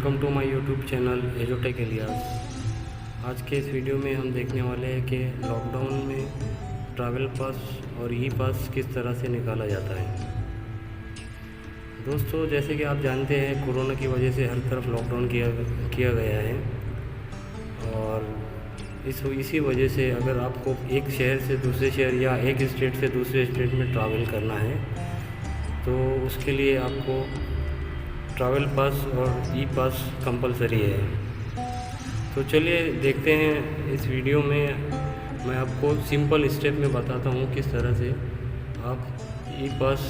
Welcome to my YouTube channel एजोटेक इलियास। आज के इस वीडियो में हम देखने वाले हैं कि लॉकडाउन में ट्रैवल पास और ई पास किस तरह से निकाला जाता है। दोस्तों, जैसे कि आप जानते हैं, कोरोना की वजह से हर तरफ लॉकडाउन किया गया है और इसी वजह से अगर आपको एक शहर से दूसरे शहर या एक स्टेट से दूसरे स्टेट में ट्रैवल करना है तो उसके लिए आपको ट्रैवल पास और ई पास कंपलसरी है। तो चलिए देखते हैं इस वीडियो में। मैं आपको सिंपल स्टेप में बताता हूँ किस तरह से आप ई पास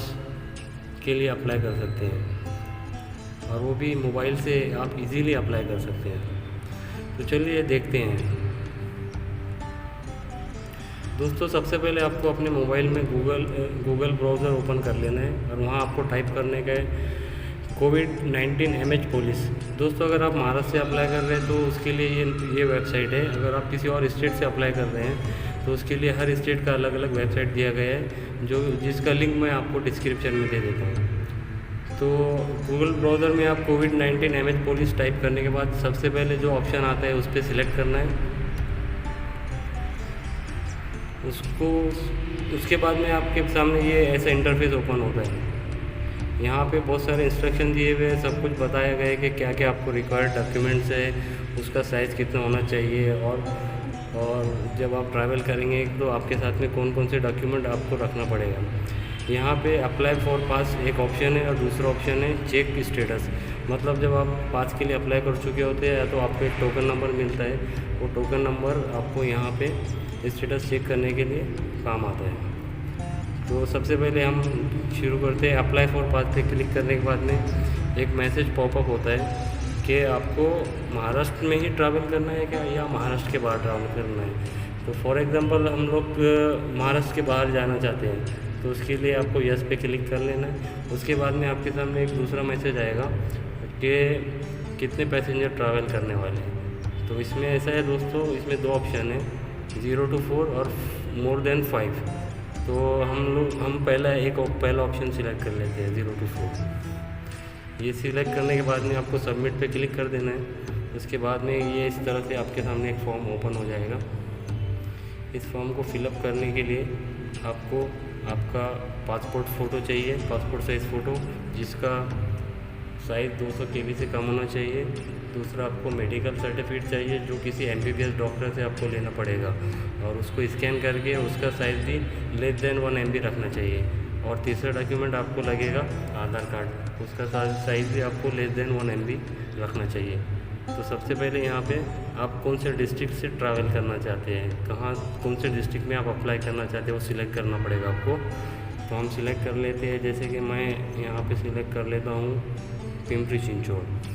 के लिए अप्लाई कर सकते हैं और वो भी मोबाइल से आप इजीली अप्लाई कर सकते हैं। तो चलिए देखते हैं। दोस्तों, सबसे पहले आपको अपने मोबाइल में गूगल ब्राउज़र ओपन कर लेना है और वहाँ आपको टाइप करने का है कोविड-19 MH पुलिस। दोस्तों, अगर आप महाराष्ट्र से अप्लाई कर रहे हैं तो उसके लिए ये वेबसाइट है। अगर आप किसी और स्टेट से अप्लाई कर रहे हैं तो उसके लिए हर स्टेट का अलग अलग वेबसाइट दिया गया है, जिसका लिंक मैं आपको डिस्क्रिप्शन में दे देता हूँ। तो गूगल ब्राउज़र में आप कोविड-19 MH पुलिस टाइप करने के बाद सबसे पहले जो ऑप्शन आता है उस पर सिलेक्ट करना है। उसके बाद में आपके सामने ये ऐसा इंटरफेस ओपन होता है। यहाँ पे बहुत सारे इंस्ट्रक्शन दिए हुए हैं, सब कुछ बताया गया है कि क्या क्या आपको रिक्वायर्ड डॉक्यूमेंट्स है, उसका साइज़ कितना होना चाहिए और जब आप ट्रैवल करेंगे तो आपके साथ में कौन कौन से डॉक्यूमेंट आपको रखना पड़ेगा। यहाँ पे अप्लाई फॉर पास एक ऑप्शन है और दूसरा ऑप्शन है चेक स्टेटस। मतलब जब आप पास के लिए अप्लाई कर चुके होते हैं तो आपको एक टोकन नंबर मिलता है, वो टोकन नंबर आपको यहाँ पे स्टेटस चेक करने के लिए काम आता है। तो सबसे पहले हम शुरू करते हैं। अप्लाई फॉर पास पे क्लिक करने के बाद में एक मैसेज पॉपअप होता है कि आपको महाराष्ट्र में ही ट्रैवल करना है क्या या महाराष्ट्र के बाहर ट्रैवल करना है। तो फॉर एग्ज़ाम्पल हम लोग महाराष्ट्र के बाहर जाना चाहते हैं तो उसके लिए आपको यस पे क्लिक कर लेना है। उसके बाद में आपके सामने एक दूसरा मैसेज आएगा कि कितने पैसेंजर ट्रैवल करने वाले हैं। तो इसमें ऐसा है दोस्तों, इसमें दो ऑप्शन है, 0 to 4 और मोर देन 5। तो हम पहला ऑप्शन सिलेक्ट कर लेते हैं 0 to 4। ये सिलेक्ट करने के बाद में आपको सबमिट पे क्लिक कर देना है। उसके बाद में ये इस तरह से आपके सामने एक फॉर्म ओपन हो जाएगा। इस फॉर्म को फिलअप करने के लिए आपको आपका पासपोर्ट फ़ोटो चाहिए, पासपोर्ट साइज़ फ़ोटो जिसका साइज़ 200 KB से कम होना चाहिए। दूसरा आपको मेडिकल सर्टिफिकेट चाहिए जो किसी MBBS डॉक्टर से आपको लेना पड़ेगा और उसको स्कैन करके उसका साइज़ भी लेस देन 1 MB रखना चाहिए। और तीसरा डॉक्यूमेंट आपको लगेगा आधार कार्ड, उसका साइज़ भी आपको लेस देन 1 MB रखना चाहिए। तो सबसे पहले यहाँ पे आप कौन से डिस्ट्रिक्ट से ट्रैवल करना चाहते हैं, कौन से डिस्ट्रिक्ट में आप अप्लाई करना चाहते हैं वो सिलेक्ट करना पड़ेगा आपको। तो हम सिलेक्ट कर लेते हैं, जैसे कि मैं यहाँ पे सिलेक्ट कर लेता हूँ पिंपरी चिंचवड।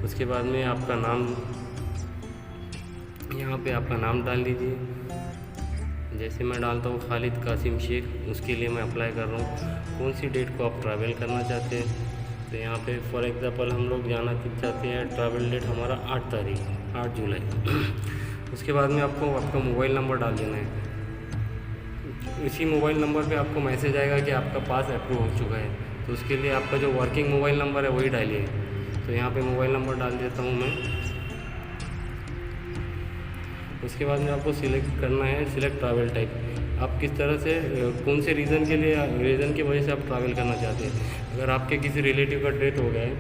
उसके बाद में आपका नाम, यहाँ पे आपका नाम डाल दीजिए। जैसे मैं डालता हूँ खालिद कासिम शेख, उसके लिए मैं अप्लाई कर रहा हूँ। कौन सी डेट को आप ट्रैवल करना चाहते हैं, तो यहाँ पे फॉर एग्ज़ाम्पल हम लोग जाना चाहते हैं, ट्रैवल डेट हमारा 8 जुलाई। उसके बाद में आपको आपका मोबाइल नंबर डाल देना है। इसी मोबाइल नंबर पे आपको मैसेज आएगा कि आपका पास अप्रूव हो चुका है। तो उसके लिए आपका जो वर्किंग मोबाइल नंबर है वही डालिए। तो यहाँ पे मोबाइल नंबर डाल देता हूँ मैं। उसके बाद में आपको सिलेक्ट करना है सिलेक्ट ट्रैवल टाइप। आप किस तरह से कौन से रीज़न की वजह से आप ट्रैवल करना चाहते हैं। अगर आपके किसी रिलेटिव का डेथ हो गया है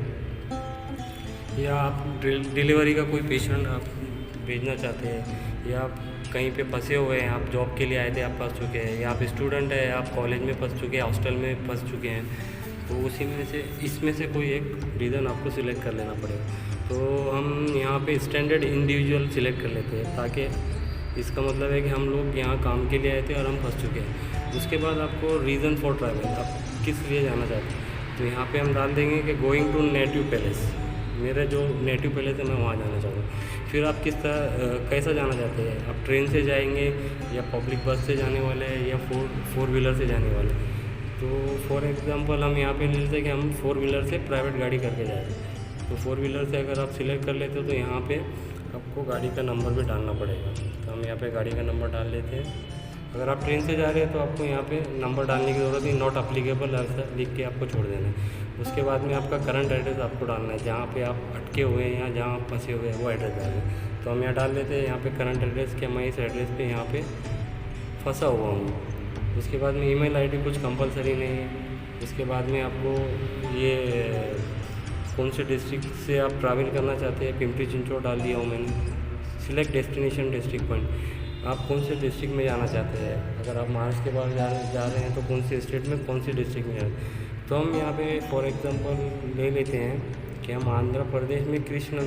या आप डिलीवरी का कोई पेशेंट आप भेजना चाहते हैं या आप कहीं पे फंसे हुए हैं, आप जॉब के लिए आए थे, आप फंस चुके हैं, या आप स्टूडेंट हैं, आप कॉलेज में फंस चुके हैं, हॉस्टल में फंस चुके हैं, तो इसमें से कोई एक रीज़न आपको सिलेक्ट कर लेना पड़ेगा। तो हम यहाँ पे स्टैंडर्ड इंडिविजुअल सिलेक्ट कर लेते हैं, ताकि इसका मतलब है कि हम लोग यहाँ काम के लिए आए थे और हम फंस चुके हैं। उसके बाद आपको रीज़न फॉर ट्रैवल, आप किस लिए जाना चाहते हैं, तो यहाँ पे हम डाल देंगे कि गोइंग टू नेटिव पैलेस। मेरा जो नेटिव पैलेस है मैं वहाँ जाना चाहता हूँ। फिर आप कैसा जाना चाहते हैं, आप ट्रेन से जाएंगे या पब्लिक बस से जाने वाले हैं या फोर व्हीलर से जाने वाले हैं। तो फॉर एग्ज़ाम्पल हम यहाँ पे ले लेते हैं कि हम 4 व्हीलर से प्राइवेट गाड़ी करके जा रहे हैं। तो 4 व्हीलर से अगर आप सिलेक्ट कर लेते हो तो यहाँ पे आपको गाड़ी का नंबर भी डालना पड़ेगा। तो हम यहाँ पे गाड़ी का नंबर डाल लेते हैं। अगर आप ट्रेन से जा रहे हैं तो आपको यहाँ पे नंबर डालने की ज़रूरत नहीं, नॉट अप्लीकेबल ऐसा लिख के आपको छोड़ देना है। उसके बाद में आपका करंट एड्रेस आपको डालना है, जहाँ पे आप अटके हुए हैं या जहाँ आप फंसे हुए हैं वो एड्रेस डालें। तो हम यहाँ डाल देते हैं यहाँ पे करंट एड्रेस कि मैं इस एड्रेस पे यहाँ पे फंसा हुआ हूँ। उसके बाद में ईमेल आईडी कुछ कंपलसरी नहीं है। उसके बाद में आपको ये कौन से डिस्ट्रिक्ट से आप ट्रैवल करना चाहते हैं, पिंपरी चिंचवड डाल दिया हूँ मैंने। सिलेक्ट डेस्टिनेशन डिस्ट्रिक्ट पॉइंट, आप कौन से डिस्ट्रिक्ट में जाना चाहते हैं। अगर आप महाराष्ट्र के बाहर जा रहे हैं तो कौन सी स्टेट में, कौन सी डिस्ट्रिक्ट में जा रहे हैं। तो हम यहाँ पे फॉर एग्जांपल ले लेते हैं कि हम आंध्र प्रदेश में कृष्णा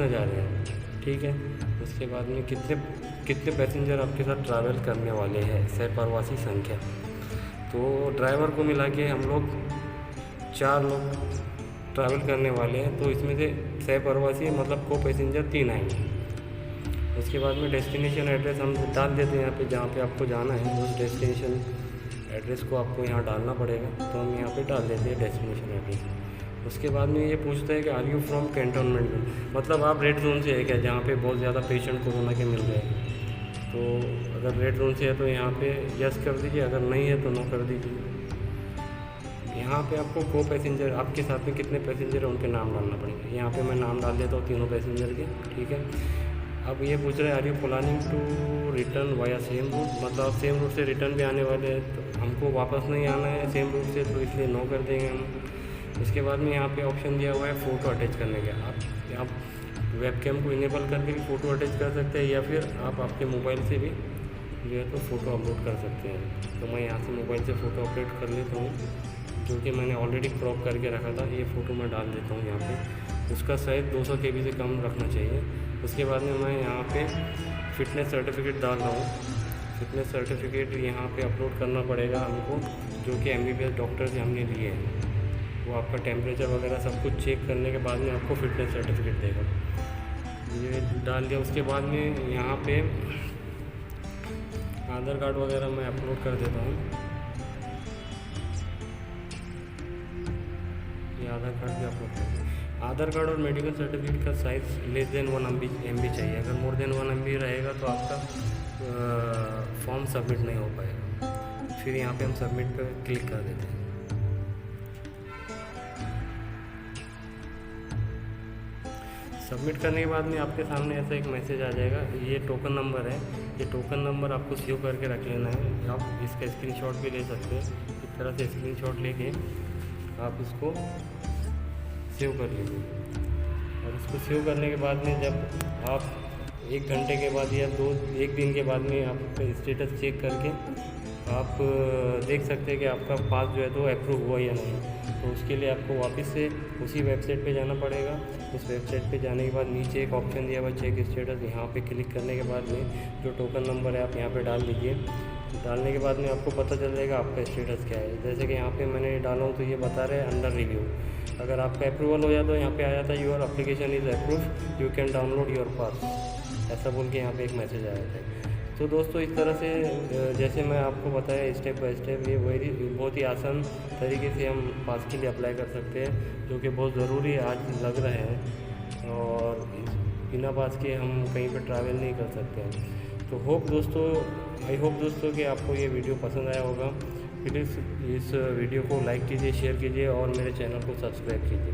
जा रहे हैं, ठीक है। उसके बाद में कितने पैसेंजर आपके साथ ट्रैवल करने वाले हैं, सहप्रवासी संख्या। तो ड्राइवर को मिला के हम लोग 4 लोग ट्रैवल करने वाले हैं, तो इसमें से सहप्रवासी मतलब को पैसेंजर 3 आएंगे। उसके बाद में डेस्टिनेशन एड्रेस हम डाल देते हैं यहाँ पे, जहाँ पे आपको जाना है उस डेस्टिनेशन एड्रेस को आपको यहाँ डालना पड़ेगा। तो हम यहाँ पे डाल देते हैं डेस्टिनेशन एड्रेस। उसके बाद में ये पूछता है कि आर यू फ्रॉम कैंटोनमेंट, मतलब आप रेड जोन से है क्या, जहाँ पे बहुत ज़्यादा पेशेंट कोरोना के मिल रहे हैं। तो अगर रेड जोन से है तो यहाँ पे यस कर दीजिए, अगर नहीं है तो नो कर दीजिए। यहाँ पे आपको को पैसेंजर, आपके साथ में कितने पैसेंजर हैं उनके नाम डालना पड़ेगा। यहाँ पे मैं नाम डाल देता हूँ तीनों पैसेंजर के, ठीक है। अब ये पूछ रहे हैं are you planning to return via same route, मतलब आप सेम रूट से रिटर्न भी आने वाले हैं, तो हमको वापस नहीं आना है सेम रूट से, तो इसलिए नो कर देंगे हम। उसके बाद में यहाँ पे ऑप्शन दिया हुआ है फ़ोटो अटैच करने का। आप वेबकैम को इनेबल करके भी फ़ोटो अटैच कर सकते हैं, या फिर आप आपके मोबाइल से भी जो है तो फ़ोटो अपलोड कर सकते हैं। तो मैं यहाँ से मोबाइल से फ़ोटो अपलोड कर लेता हूँ, जो कि मैंने ऑलरेडी क्रॉप करके रखा था। ये फ़ोटो मैं डाल देता हूँ यहाँ पे, उसका साइज़ 200 KB से कम रखना चाहिए। उसके बाद में मैं यहाँ पे फ़िटनेस सर्टिफिकेट डाल रहा हूँ। फ़िटनेस सर्टिफिकेट यहाँ पे अपलोड करना पड़ेगा हमको, जो कि MBBS डॉक्टर से हमने लिए हैं। वो आपका टेम्परेचर वगैरह सब कुछ चेक करने के बाद में आपको फ़िटनेस सर्टिफिकेट देगा। ये डाल दिया। उसके बाद में यहाँ पे आधार कार्ड वगैरह मैं अपलोड कर देता हूँ। ये आधार कार्ड भी अपलोड कर दें। आधार कार्ड और मेडिकल सर्टिफिकेट का साइज़ लेस देन 1 MB चाहिए। अगर मोर देन 1 MB रहेगा तो आपका फॉर्म सबमिट नहीं हो पाएगा। फिर यहाँ पे हम सबमिट पर क्लिक कर देते हैं। सबमिट करने के बाद में आपके सामने ऐसा एक मैसेज आ जाएगा, ये टोकन नंबर है। ये टोकन नंबर आपको सेव करके रख लेना है। आप इसका स्क्रीनशॉट भी ले सकते हैं। इस तरह से स्क्रीनशॉट लेके आप इसको सेव कर लीजिए। और इसको सेव करने के बाद में जब आप 1 घंटे के बाद या 1 दिन के बाद में आपका स्टेटस चेक करके आप देख सकते हैं कि आपका पास जो है तो अप्रूव हुआ या नहीं। तो उसके लिए आपको वापस से उसी वेबसाइट पे जाना पड़ेगा। उस वेबसाइट पे जाने के बाद नीचे एक ऑप्शन दिया हुआ चेक स्टेटस, यहाँ पे क्लिक करने के बाद में जो टोकन नंबर है आप यहाँ पे डाल दीजिए। डालने के बाद में आपको पता चल जाएगा आपका स्टेटस क्या है। जैसे कि यहाँ पे मैंने डाला हूँ तो ये बता रहे हैं अंडर रिव्यू। अगर आपका अप्रूवल हो जाए तो यहाँ पे आ जाता है your application is approve, you can download your pass, ऐसा बोल के यहाँ पे एक मैसेज आया था। तो दोस्तों इस तरह से जैसे मैं आपको बताया स्टेप बाय स्टेप, ये बहुत ही आसान तरीके से हम पास के लिए अप्लाई कर सकते हैं, जो कि बहुत ज़रूरी आज लग रहा है। और बिना पास के हम कहीं पर ट्रैवल नहीं कर सकते हैं। तो आई होप दोस्तों कि आपको ये वीडियो पसंद आया होगा। प्लीज़ इस वीडियो को लाइक कीजिए, शेयर कीजिए और मेरे चैनल को सब्सक्राइब कीजिए।